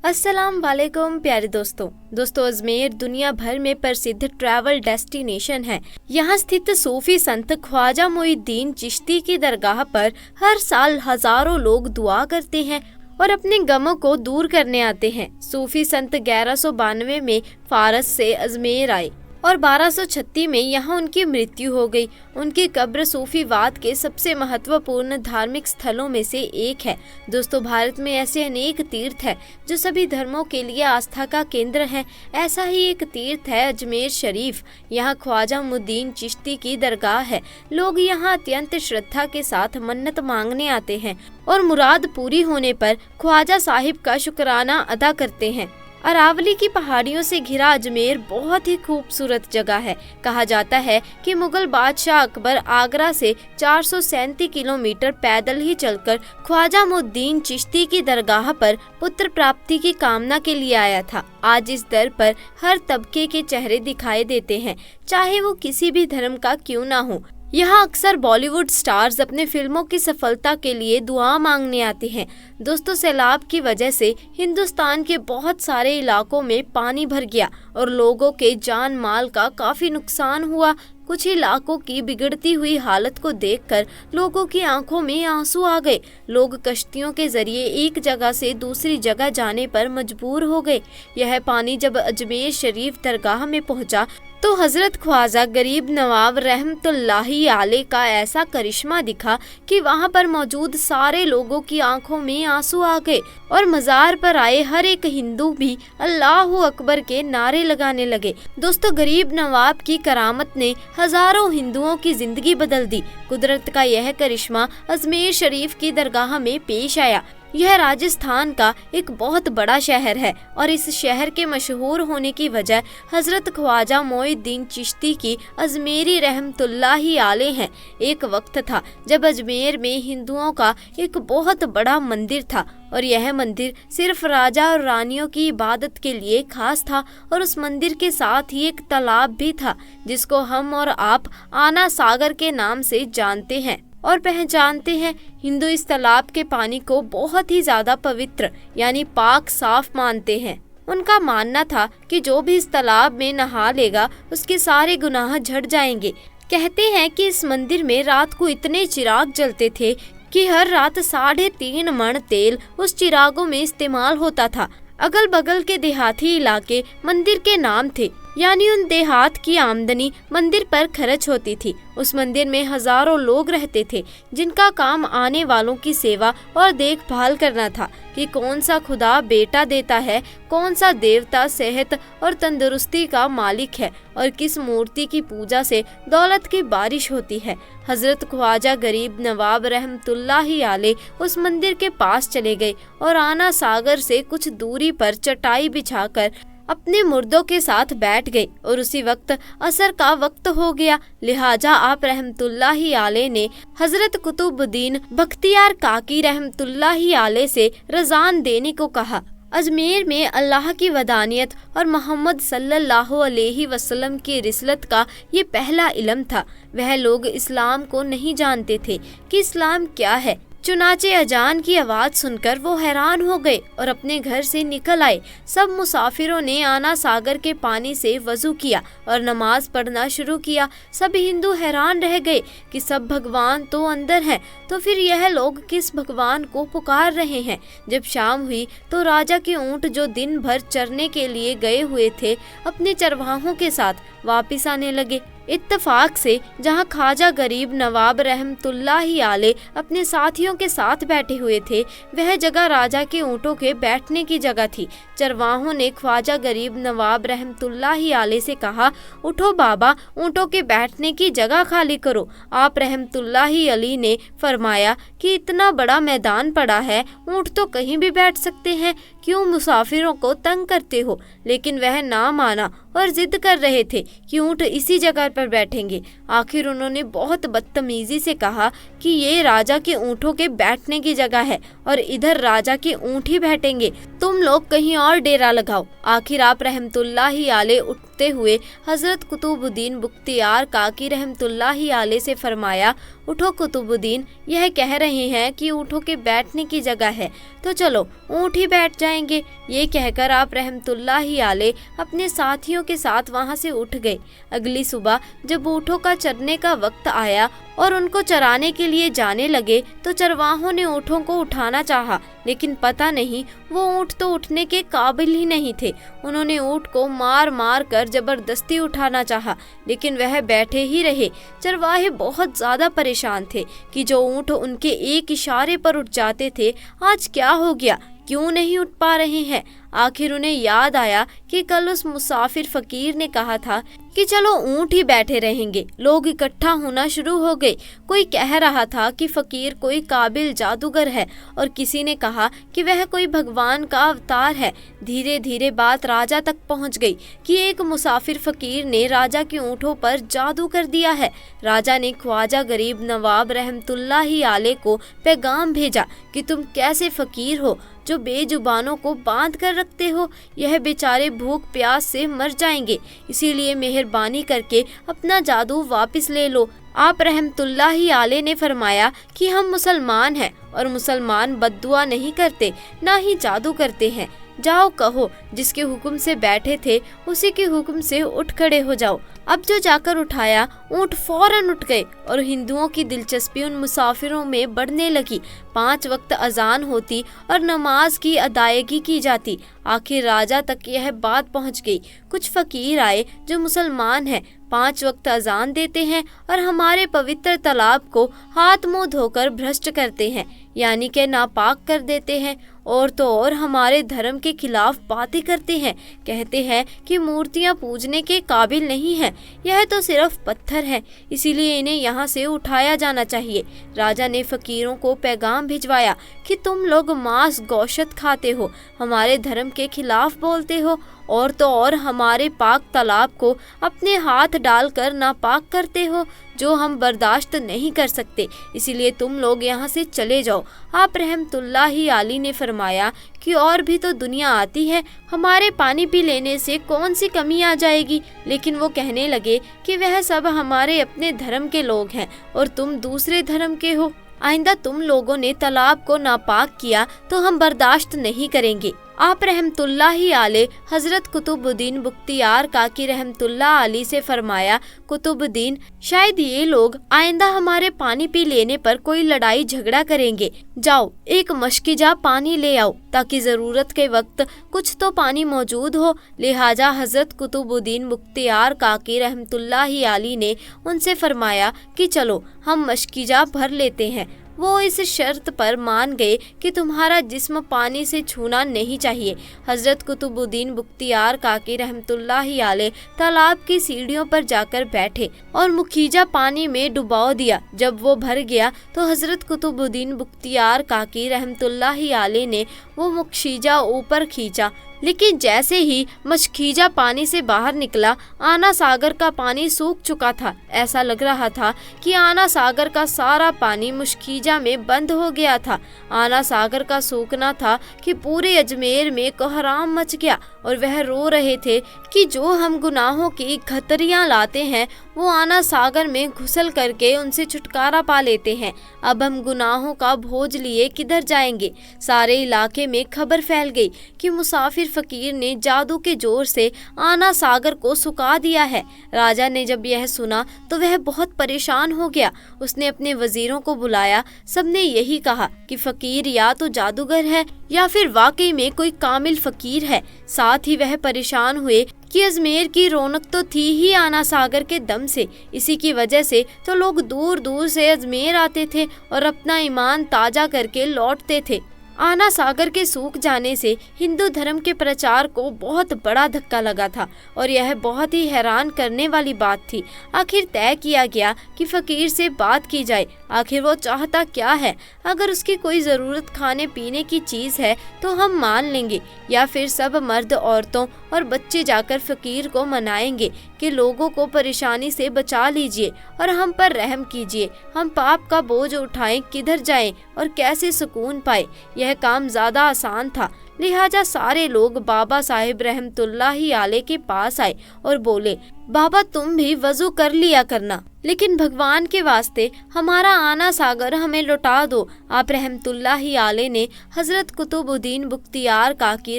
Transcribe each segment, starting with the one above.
अस्सलाम वालेकुम प्यारे दोस्तों अजमेर दुनिया भर में प्रसिद्ध ट्रैवल डेस्टिनेशन है। यहाँ स्थित सूफी संत ख्वाजा मोइनुद्दीन चिश्ती की दरगाह पर हर साल हजारों लोग दुआ करते हैं और अपने गमों को दूर करने आते हैं। सूफी संत 1192 में फारस से अजमेर आए और 1236 में यहाँ उनकी मृत्यु हो गई। उनकी कब्र सूफीवाद के सबसे महत्वपूर्ण धार्मिक स्थलों में से एक है। दोस्तों, भारत में ऐसे अनेक तीर्थ हैं जो सभी धर्मों के लिए आस्था का केंद्र हैं। ऐसा ही एक तीर्थ है अजमेर शरीफ। यहाँ ख्वाजा मोइनुद्दीन चिश्ती की दरगाह है। लोग यहाँ अत्यंत श्रद्धा के साथ मन्नत मांगने आते हैं और मुराद पूरी होने पर ख्वाजा साहिब का शुक्राना अदा करते हैं। अरावली की पहाड़ियों से घिरा अजमेर बहुत ही खूबसूरत जगह है। कहा जाता है कि मुगल बादशाह अकबर आगरा से 437 किलोमीटर पैदल ही चलकर ख्वाजा मोइनुद्दीन चिश्ती की दरगाह पर पुत्र प्राप्ति की कामना के लिए आया था। आज इस दर पर हर तबके के चेहरे दिखाई देते हैं, चाहे वो किसी भी धर्म का क्यों ना हो। यहाँ अक्सर बॉलीवुड स्टार्स अपने फिल्मों की सफलता के लिए दुआ मांगने आते हैं। दोस्तों, सैलाब की वजह से हिंदुस्तान के बहुत सारे इलाकों में पानी भर गया और लोगों के जान माल का काफी नुकसान हुआ। कुछ इलाकों की बिगड़ती हुई हालत को देखकर लोगों की आंखों में आंसू आ गए। लोग कश्तियों के जरिए एक जगह से दूसरी जगह जाने पर मजबूर हो गए। यह पानी जब अजमेर शरीफ दरगाह में पहुंचा तो हजरत ख्वाजा गरीब नवाब रहमतुल्लाहि अलैह का ऐसा करिश्मा दिखा कि वहां पर मौजूद सारे लोगों की आंखों में आंसू आ गए और मजार पर आए हर एक हिंदू भी अल्लाहू अकबर के नारे लगाने लगे। दोस्तों, गरीब नवाब की करामत ने हजारों हिंदुओं की जिंदगी बदल दी। कुदरत का यह करिश्मा अजमेर शरीफ की दरगाह में पेश आया। यह राजस्थान का एक बहुत बड़ा शहर है और इस शहर के मशहूर होने की वजह हजरत ख्वाजा मोइनुद्दीन चिश्ती की अजमेरी रहमतुल्लाहि अलैह है। एक वक्त था जब अजमेर में हिंदुओं का एक बहुत बड़ा मंदिर था और यह मंदिर सिर्फ राजा और रानियों की इबादत के लिए खास था और उस मंदिर के साथ ही एक तालाब भी था जिसको हम और आप आना सागर के नाम से जानते हैं और पहचानते हैं। हिंदू इस तालाब के पानी को बहुत ही ज्यादा पवित्र यानी पाक साफ मानते हैं। उनका मानना था कि जो भी इस तालाब में नहा लेगा उसके सारे गुनाह झड़ जाएंगे। कहते हैं कि इस मंदिर में रात को इतने चिराग जलते थे कि हर रात 3.5 मण तेल उस चिरागों में इस्तेमाल होता था। अगल बगल के देहाती इलाके मंदिर के नाम थे, यानी उन देहात की आमदनी मंदिर पर खर्च होती थी। उस मंदिर में हजारों लोग रहते थे जिनका काम आने वालों की सेवा और देखभाल करना था कि कौन सा खुदा बेटा देता है, कौन सा देवता सेहत और तंदुरुस्ती का मालिक है और किस मूर्ति की पूजा से दौलत की बारिश होती है। हजरत ख्वाजा गरीब नवाब रहमतुल्लाहि अलैह उस मंदिर के पास चले गए और आना सागर से कुछ दूरी पर चटाई बिछाकर अपने मुर्दों के साथ बैठ गए और उसी वक्त असर का वक्त हो गया। लिहाजा आप रहमतुल्लाहि अलैह ने हजरत कुतुबुद्दीन बख्तियार काकी रहमतुल्लाहि अलैह से रज़ान देने को कहा। अजमेर में अल्लाह की वदानियत और मोहम्मद सल्लल्लाहु अलैहि वसल्लम की रिसलत का ये पहला इल्म था। वह लोग इस्लाम को नहीं जानते थे कि इस्लाम क्या है। चुनाचे अजान की आवाज़ सुनकर वो हैरान हो गए और अपने घर से निकल आए। सब मुसाफिरों ने आना सागर के पानी से वजू किया और नमाज पढ़ना शुरू किया। सब हिंदू हैरान रह गए कि सब भगवान तो अंदर हैं, तो फिर यह लोग किस भगवान को पुकार रहे हैं। जब शाम हुई तो राजा के ऊंट जो दिन भर चरने के लिए गए हुए थे अपने चरवाहों के साथ वापिस आने लगे। इत्तफाक से जहां ख्वाजा गरीब नवाब रहमतुल्लाहि अलैह अपने साथियों के साथ बैठे हुए थे वह जगह राजा के ऊँटों के बैठने की जगह थी। चरवाहों ने ख्वाजा गरीब नवाब रहमतुल्लाहि अलैह से कहा, उठो बाबा, ऊँटों के बैठने की जगह खाली करो। आप रहमतुल्लाहि अलैह ने फरमाया कि इतना बड़ा मैदान पड़ा है, ऊँट तो कहीं भी बैठ सकते हैं, क्यों मुसाफिरों को तंग करते हो। लेकिन वह ना माना और जिद कर रहे थे कि ऊँट इसी जगह पर बैठेंगे। आखिर उन्होंने बहुत बदतमीजी से कहा कि ये राजा के ऊँटों के बैठने की जगह है और इधर राजा के ऊँट ही बैठेंगे, तुम लोग कहीं और डेरा लगाओ। आखिर आप रहमतुल्लाहि अलैह उठते हुए हजरत कुतुबुद्दीन बख्तियार काकी रहमतुल्लाहि अलैह से फरमाया, उठो कुतुबुद्दीन, यह कह रहे हैं कि ऊँटों के बैठने की जगह है, तो चलो ऊँट ही बैठ जाएंगे। ये कहकर आप रहमतुल्लाहि अलैह अपने साथियों के साथ वहाँ से उठ गए। अगली सुबह जब ऊँटों का चरने का वक्त आया और उनको चराने के लिए जाने लगे तो चरवाहों ने ऊँटों को उठाना चाहा, लेकिन पता नहीं वो ऊँट तो उठने के काबिल ही नहीं थे। उन्होंने ऊँट को मार मार कर जबरदस्ती उठाना चाहा, लेकिन वह बैठे ही रहे। चरवाहे बहुत ज्यादा परेशान थे कि जो ऊँट उनके एक इशारे पर उठ जाते थे, आज क्या हो गया, क्यों नहीं उठ पा रहे हैं। आखिर उन्हें याद आया कि कल उस मुसाफिर फकीर ने कहा था कि चलो ऊँट ही बैठे रहेंगे। लोग इकट्ठा होना शुरू हो गए। कोई कह रहा था कि फकीर कोई काबिल जादूगर है और किसी ने कहा कि वह कोई भगवान का अवतार है। धीरे धीरे बात राजा तक पहुंच गई कि एक मुसाफिर फकीर ने राजा के ऊँटों पर जादू कर दिया है। राजा ने ख्वाजा गरीब नवाब रहमतुल्लाहि अलैह को पैगाम भेजा कि तुम कैसे फकीर हो जो बेजुबानों को बांध कर रखते हो, यह बेचारे भूख प्यास से मर जाएंगे, इसीलिए मेहरबानी करके अपना जादू वापस ले लो। आप रहमतुल्लाहि अलैह ने फरमाया कि हम मुसलमान हैं और मुसलमान बद्दुआ नहीं करते, ना ही जादू करते हैं। जाओ कहो जिसके हुक्म से बैठे थे उसी के हुक्म से उठ खड़े हो जाओ। अब जो जाकर उठाया ऊँट फौरन उठ गए और हिंदुओं की दिलचस्पी उन मुसाफिरों में बढ़ने लगी। 5 वक्त अजान होती और नमाज की अदायगी की जाती। आखिर राजा तक यह बात पहुंच गई। कुछ फकीर आए जो मुसलमान हैं, 5 वक्त अजान देते हैं और हमारे पवित्र तालाब को हाथ मुंह धोकर भ्रष्ट करते हैं, यानी कि नापाक कर देते हैं। और तो और हमारे धर्म के खिलाफ बातें करते हैं, कहते हैं कि मूर्तियां पूजने के काबिल नहीं हैं, यह तो सिर्फ पत्थर है, इसीलिए इन्हें यहाँ से उठाया जाना चाहिए। राजा ने फकीरों को पैगाम भिजवाया कि तुम लोग मांस गोश्त खाते हो, हमारे धर्म के खिलाफ बोलते हो और तो और हमारे पाक तालाब को अपने हाथ डालकर नापाक करते हो, जो हम बर्दाश्त नहीं कर सकते, इसीलिए तुम लोग यहाँ से चले जाओ। आप रहमतुल्लाहि अलैह ने फरमाया कि और भी तो दुनिया आती है, हमारे पानी पी लेने से कौन सी कमी आ जाएगी। लेकिन वो कहने लगे कि वह सब हमारे अपने धर्म के लोग हैं और तुम दूसरे धर्म के हो। आइंदा तुम लोगों ने तालाब को नापाक किया तो हम बर्दाश्त नहीं करेंगे। आप रहमतुल्लाहि अलैह हजरत कुतुबुद्दीन बख्तियार काकी रहमतुल्लाह अलैह से फरमाया, कुतुबुद्दीन शायद ये लोग आइंदा हमारे पानी पी लेने पर कोई लड़ाई झगड़ा करेंगे। जाओ एक मशकीजा पानी ले आओ ताकि जरूरत के वक्त कुछ तो पानी मौजूद हो। लिहाजा हजरत कुतुबुद्दीन बख्तियार काकी रहमतुल्लाहि अलैह ने उनसे फरमाया कि चलो हम मशकीजा भर लेते हैं। वो इस शर्त पर मान गए कि तुम्हारा जिस्म पानी से छूना नहीं चाहिए। हजरत कुतुबुद्दीन बख्तियार काकी रहमतुल्लाहि अलैह तालाब की सीढ़ियों पर जाकर बैठे और मुखीजा पानी में डुबो दिया। जब वो भर गया तो हजरत कुतुबुद्दीन बख्तियार काकी रहमतुल्लाहि अलैह ने वो मुखीजा ऊपर खींचा, लेकिन जैसे ही मशकीजा पानी से बाहर निकला, आना सागर का पानी सूख चुका था। ऐसा लग रहा था कि आना सागर का सारा पानी मुशकीजा में बंद हो गया था। आना सागर का सूखना था कि पूरे अजमेर में कोहराम मच गया और वह रो रहे थे कि जो हम गुनाहों की खतरियाँ लाते हैं वो आना सागर में घुसल करके उनसे छुटकारा पा लेते हैं। अब हम गुनाहों का बोझ लिए किधर जाएंगे। सारे इलाके में खबर फैल गई कि मुसाफिर फकीर ने जादू के जोर से आना सागर को सुखा दिया है। राजा ने जब यह सुना तो वह बहुत परेशान हो गया। उसने अपने वजीरों को बुलाया। सबने यही कहा कि फकीर या तो जादूगर है या फिर वाकई में कोई कामिल फकीर है। साथ ही वह परेशान हुए कि अजमेर की रौनक तो थी ही आना सागर के दम से, इसी की वजह से तो लोग दूर दूर से अजमेर आते थे और अपना ईमान ताजा करके लौटते थे। आना सागर के सूख जाने से हिंदू धर्म के प्रचार को बहुत बड़ा धक्का लगा था और यह बहुत ही हैरान करने वाली बात थी। आखिर तय किया गया कि फकीर से बात की जाए। आखिर वो चाहता क्या है? अगर उसकी कोई ज़रूरत खाने पीने की चीज़ है तो हम मान लेंगे, या फिर सब मर्द औरतों और बच्चे जाकर फकीर को मनाएंगे कि लोगों को परेशानी से बचा लीजिए और हम पर रहम कीजिए। हम पाप का बोझ उठाएं, किधर जाएं और कैसे सुकून पाए। यह काम ज़्यादा आसान था। लिहाजा सारे लोग बाबा साहिब रहमतुल्लाहि अलैह के पास आए और बोले, बाबा तुम भी वजू कर लिया करना, लेकिन भगवान के वास्ते हमारा आना सागर हमें लौटा दो। आप रहमतुल्लाहि आले ने हजरत कुतुबुद्दीन बख्तियार काकी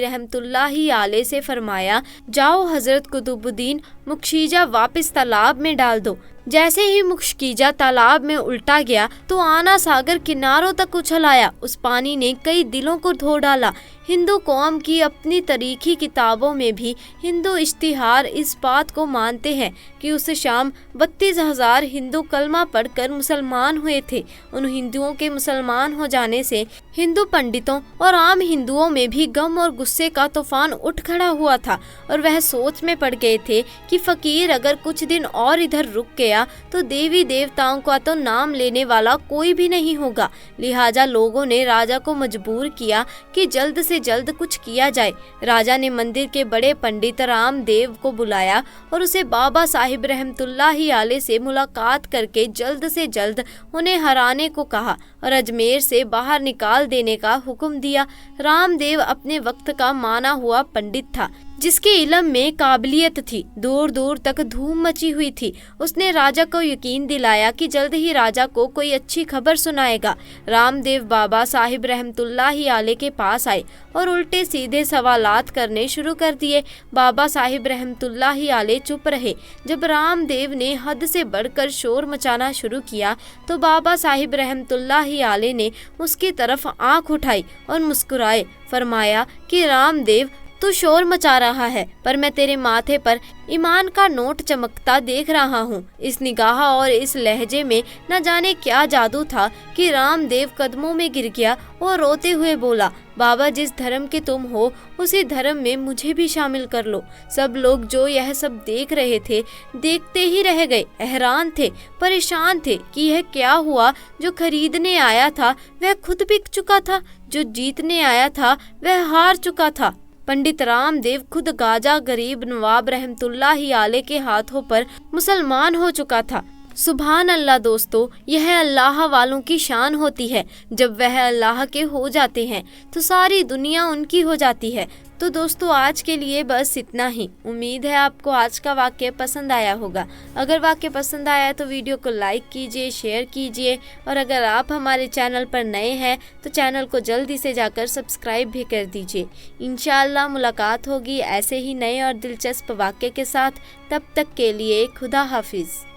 रहमतुल्लाहि आले से फरमाया, जाओ हजरत कुतुबुद्दीन मुखशीजा वापस तालाब में डाल दो। जैसे ही मुखशीजा तालाब में उल्टा गया तो आना सागर किनारों तक उछल आया। उस पानी ने कई दिलों को धो डाला। हिंदू कौम की अपनी तारीखी किताबों में भी हिंदू इश्तिहार इस बात को मानते हैं कि उस शाम 32,000 हिंदू कलमा पढ़कर मुसलमान हुए थे। उन हिंदुओं के मुसलमान हो जाने से हिंदू पंडितों और आम हिंदुओं में भी गम और गुस्से का तूफान उठ खड़ा हुआ था और वह सोच में पड़ गए थे कि फकीर अगर कुछ दिन और इधर रुक गया तो देवी देवताओं का तो नाम लेने वाला कोई भी नहीं होगा। लिहाजा लोगों ने राजा को मजबूर किया कि जल्द से जल्द कुछ किया जाए। राजा ने मंदिर के बड़े पंडित रामदेव को बुलाया और उसे बाबा साहिब रहमतुल्लाहि आले से मुलाकात करके जल्द से जल्द उन्हें हराने को कहा और अजमेर से बाहर निकाल देने का हुक्म दिया। रामदेव अपने वक्त का माना हुआ पंडित था जिसके इल्म में काबिलियत थी, दूर दूर तक धूम मची हुई थी। उसने राजा को यकीन दिलाया कि जल्द ही राजा को कोई अच्छी खबर सुनाएगा। रामदेव बाबा साहिब रहमतुल्लाहि आले के पास आए और उल्टे सीधे सवालात करने शुरू कर दिए। बाबा साहिब रहमतुल्लाहि आले चुप रहे। जब रामदेव ने हद से बढ़कर शोर मचाना शुरू किया तो बाबा साहिब रहमतुल्लाहि आले ने उसकी तरफ आंख उठाई और मुस्कुराए। फरमाया कि रामदेव तू शोर मचा रहा है पर मैं तेरे माथे पर ईमान का नोट चमकता देख रहा हूँ। इस निगाह और इस लहजे में न जाने क्या जादू था कि रामदेव कदमों में गिर गया और रोते हुए बोला, बाबा जिस धर्म के तुम हो उसी धर्म में मुझे भी शामिल कर लो। सब लोग जो यह सब देख रहे थे देखते ही रह गए, हैरान थे, परेशान थे कि यह क्या हुआ। जो खरीदने आया था वह खुद बिक चुका था, जो जीतने आया था वह हार चुका था। पंडित रामदेव खुद गाजा गरीब नवाब रहमतुल्लाहि आले के हाथों पर मुसलमान हो चुका था। सुभान अल्लाह दोस्तों, यह अल्लाह वालों की शान होती है। जब वह अल्लाह के हो जाते हैं तो सारी दुनिया उनकी हो जाती है। तो दोस्तों आज के लिए बस इतना ही। उम्मीद है आपको आज का वाक्य पसंद आया होगा। अगर वाक्य पसंद आया तो वीडियो को लाइक कीजिए, शेयर कीजिए और अगर आप हमारे चैनल पर नए हैं तो चैनल को जल्दी से जाकर सब्सक्राइब भी कर दीजिए। इंशाअल्लाह मुलाकात होगी ऐसे ही नए और दिलचस्प वाक्य के साथ। तब तक के लिए खुदा हाफिज़।